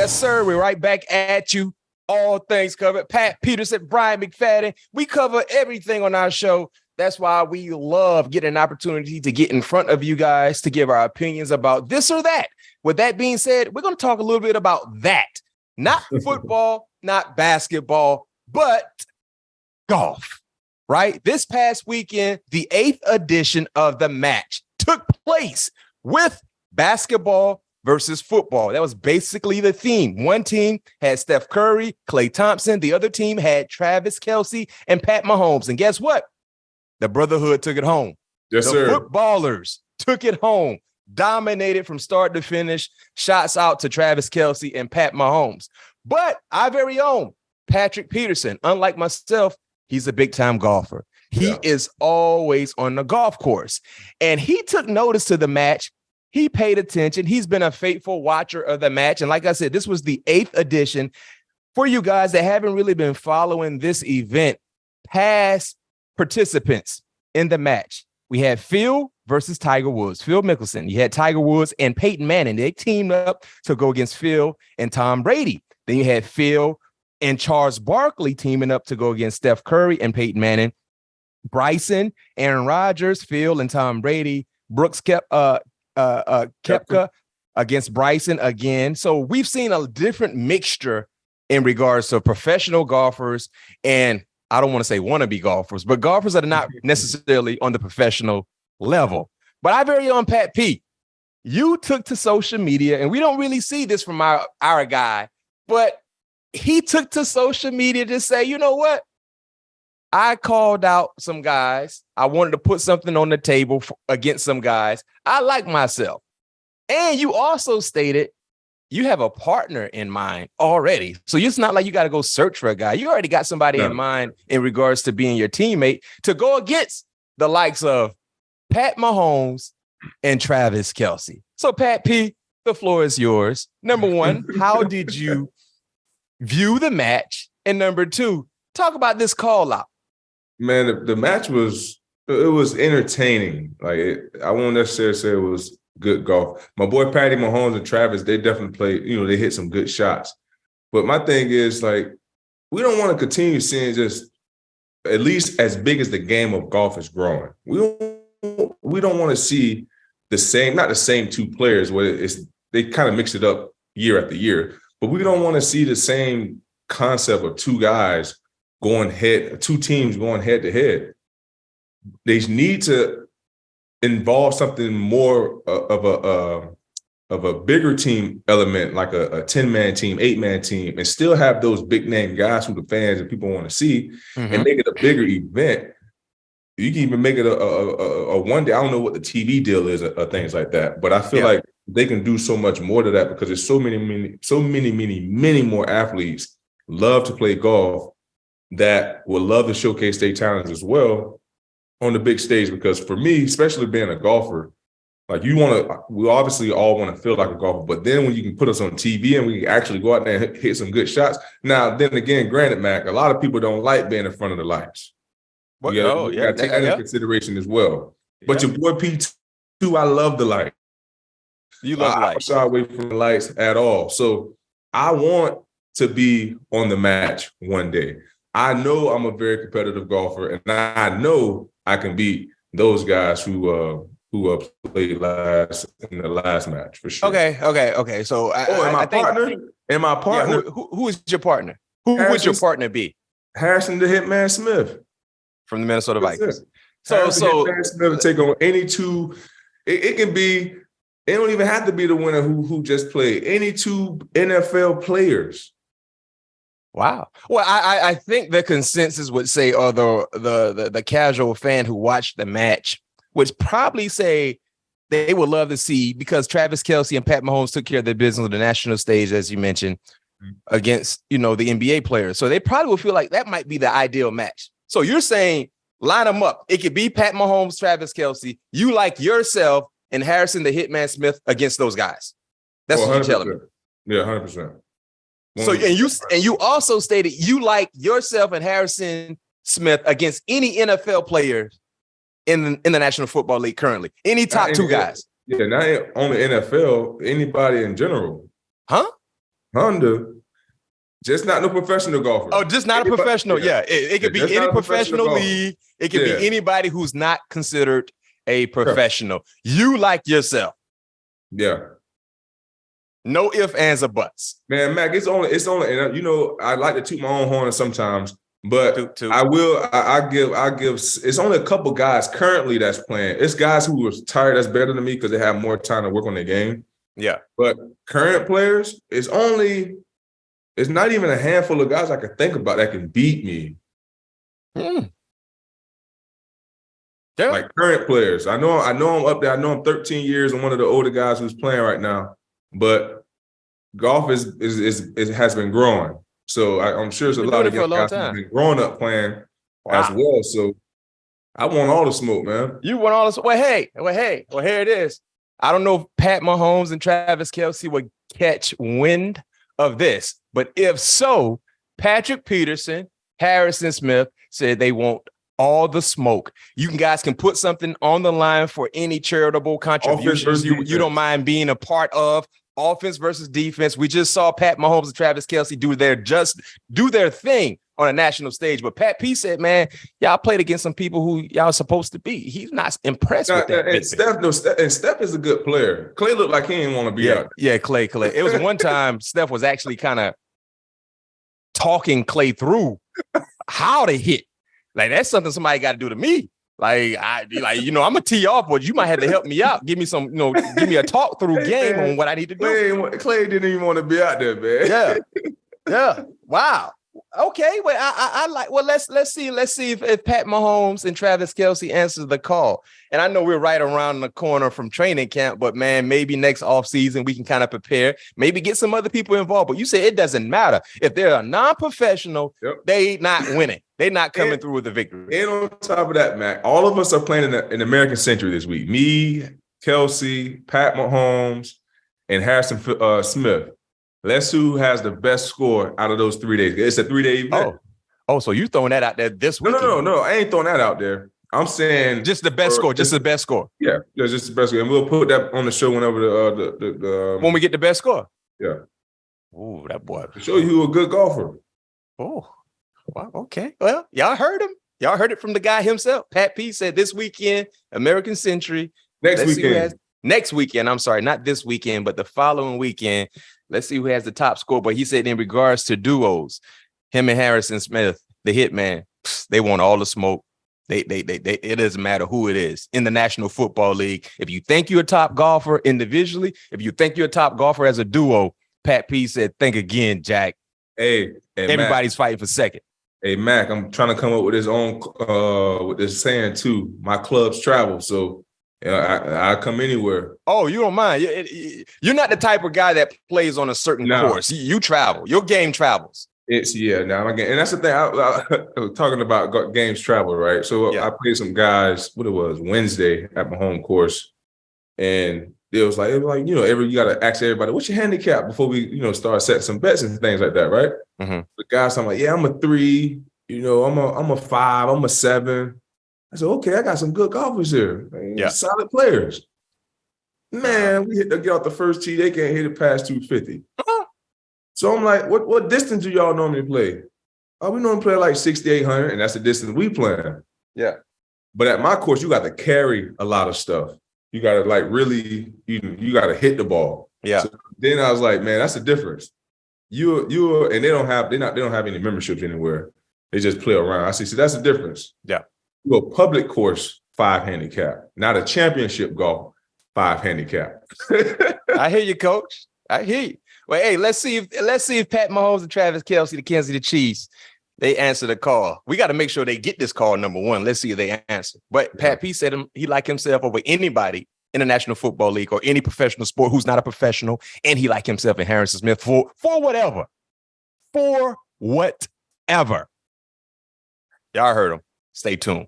Yes, sir. We're right back at you. All things covered. Pat Peterson, Bryant McFadden. We cover everything on our show. That's why we love getting an opportunity to get in front of you guys to give our opinions about this or that. With that being said, we're going to talk a little bit about that. Not football, not basketball, but golf, right? This past weekend, the 8th edition of the match took place with basketball versus football. That was basically the theme. One team had Steph Curry, Klay Thompson. The other team had Travis Kelce and Pat Mahomes. And guess what? The Brotherhood took it home. Yes, the sir. Footballers took it home. Dominated from start to finish. Shots out to Travis Kelce and Pat Mahomes. But our very own Patrick Peterson, unlike myself, he's a big-time golfer. He is always on the golf course. And he took notice to the match. He paid attention. He's been a faithful watcher of the match. And like I said, this was the 8th edition. For you guys that haven't really been following this event, past participants in the match, we had Phil versus Tiger Woods, Phil Mickelson. You had Tiger Woods and Peyton Manning. They teamed up to go against Phil and Tom Brady. Then you had Phil and Charles Barkley teaming up to go against Steph Curry and Peyton Manning. Bryson, Aaron Rodgers, Phil and Tom Brady. Brooks Koepka against Bryson again. So we've seen a different mixture in regards to professional golfers and I don't want to say wannabe golfers, but golfers that are not necessarily on the professional level. But our very own Pat P, you took to social media, and we don't really see this from our guy, but he took to social media to say, you know what? I called out some guys. I wanted to put something on the table against some guys. I like myself. And you also stated you have a partner in mind already. So it's not like you got to go search for a guy. You already got somebody in mind in regards to being your teammate to go against the likes of Pat Mahomes and Travis Kelce. So Pat P, the floor is yours. Number one, how did you view the match? And number two, talk about this call out. Man, the match was entertaining. I won't necessarily say it was good golf. My boy Patty Mahomes and Travis, they definitely played, they hit some good shots. But my thing is, we don't want to continue seeing just at least as big as the game of golf is growing. We don't want to see not the same two players where they kind of mix it up year after year, but we don't want to see the same concept of two teams going head to head. They need to involve something more of a bigger team element, like a 10-man team, 8-man team, and still have those big name guys who the fans and people want to see, and make it a bigger event. You can even make it a one day. I don't know what the TV deal is or things like that, but I feel like they can do so much more to that because there's so many more athletes love to play golf that would love to showcase their talents as well on the big stage. Because for me, especially being a golfer, we obviously all want to feel like a golfer, but then when you can put us on TV and we can actually go out there and hit some good shots. Now, then again, granted, Mac, a lot of people don't like being in front of the lights. You got to take that into consideration as well. Yeah. But your boy P2, I love the light. You love the light. I shy away from the lights at all. So I want to be on the match one day. I know I'm a very competitive golfer, and I know I can beat those guys who played last in the last match for sure. Okay. So my partner? Who is your partner? Who would your partner be? Harrison the Hitman Smith from the Minnesota Vikings. So Hitman Smith will take on any two. It can be. It don't even have to be the winner who just played. Any two NFL players. Wow. Well, I think the consensus would say, or the casual fan who watched the match would probably say they would love to see, because Travis Kelce and Pat Mahomes took care of their business on the national stage, as you mentioned, against, the NBA players. So they probably would feel like that might be the ideal match. So you're saying line them up. It could be Pat Mahomes, Travis Kelce. You like yourself and Harrison the Hitman Smith against those guys. That's what you're telling me. Yeah, 100%. So and you also stated you like yourself and Harrison Smith against any NFL players in the National Football League currently. Any top two guys. Yeah, not only NFL, anybody in general. Huh? Honda, just not no professional golfer. Oh, just not a professional. Yeah, it could be any professional league. It could be anybody who's not considered a professional. You like yourself. Yeah. No ifs, ands, or buts. Man, Mac, it's only, and you know, I like to toot my own horn sometimes, but I give, it's only a couple guys currently that's playing. It's guys who are tired that's better than me because they have more time to work on their game. Yeah. But current players, it's not even a handful of guys I can think about that can beat me. Yeah. Like current players. I know I'm up there. I know I'm 13 years and one of the older guys who's playing right now. But golf has been growing. So I'm sure there's a lot of young guys who've been growing up playing as well. So I want all the smoke, man. You want all the smoke. Well, here it is. I don't know if Pat Mahomes and Travis Kelce would catch wind of this, but if so, Patrick Peterson, Harrison Smith said they want all the smoke. You guys can put something on the line for any charitable contributions you don't mind being a part of. Offense versus defense. We just saw Pat Mahomes and Travis Kelce do their thing on a national stage. But Pat P said, man, y'all played against some people who y'all supposed to beat. He's not impressed with that. And Steph is a good player. Clay looked like he didn't want to be out. Yeah, Clay. It was one time Steph was actually kind of talking Clay through how to hit. Like, that's something somebody got to do to me. I'm gonna tee off, but you might have to help me out. Give me give me a talk through game on what I need to do. Clay didn't even want to be out there, man. Yeah. Wow. Okay. Well, I like. Well, let's see if Pat Mahomes and Travis Kelce answers the call. And I know we're right around the corner from training camp, but man, maybe next offseason we can kind of prepare. Maybe get some other people involved. But you say it doesn't matter if they're a non-professional. Yep. They not winning. They're not coming through with a victory. And on top of that, Mac, all of us are playing in American Century this week. Me, Kelce, Pat Mahomes, and Harrison Smith. Let's see who has the best score out of those 3 days. It's a 3-day event. Oh, so you throwing that out there this week? No. I ain't throwing that out there. I'm saying just the best score. Just the best score. Yeah, just the best score. And we'll put that on the show whenever when we get the best score. Yeah. Ooh, that boy. To show you who a good golfer. Oh. Wow, okay. Well, y'all heard him. Y'all heard it from the guy himself. Pat P said this weekend, American Century. Next weekend. I'm sorry, not this weekend, but the following weekend. Let's see who has the top score. But he said in regards to duos, him and Harrison Smith, the hitman, they want all the smoke. They it doesn't matter who it is in the National Football League. If you think you're a top golfer individually, if you think you're a top golfer as a duo, Pat P said, think again, Jack. Hey everybody's Mac, fighting for second. Hey, Mac, I'm trying to come up with his own with this saying too. My clubs travel, so I come anywhere. Oh, you don't mind? You're not the type of guy that plays on a certain course. You travel. Your game travels. Now again, and that's the thing. I was talking about games travel, right? So I played some guys. What it was Wednesday at my home course, and it was like you got to ask everybody, what's your handicap before we start setting some bets and things like that, right? Mm-hmm. The guys, I'm like, I'm a 3. I'm a 5. I'm a 7. I said, okay, I got some good golfers here. Solid players. Man, we get off the first tee, they can't hit it past 250. So I'm like, what distance do y'all normally play? Oh, we normally play like 6,800, and that's the distance we play. Yeah. But at my course, you got to carry a lot of stuff. You got to really, you got to hit the ball. Yeah. So then I was like, man, that's the difference. And they don't have any memberships anywhere. They just play around. I see, so that's the difference. Yeah. You a public course 5 handicap, not a championship golf 5 handicap. I hear you, coach. I hear you. Well, hey, let's see if Pat Mahomes and Travis Kelce, the Kansas City Chiefs, they answer the call. We got to make sure they get this call, number one. Let's see if they answer. But Pat P said he liked himself over anybody in the National Football League or any professional sport who's not a professional, and he liked himself in Harrison Smith for whatever. For whatever. Y'all heard him. Stay tuned.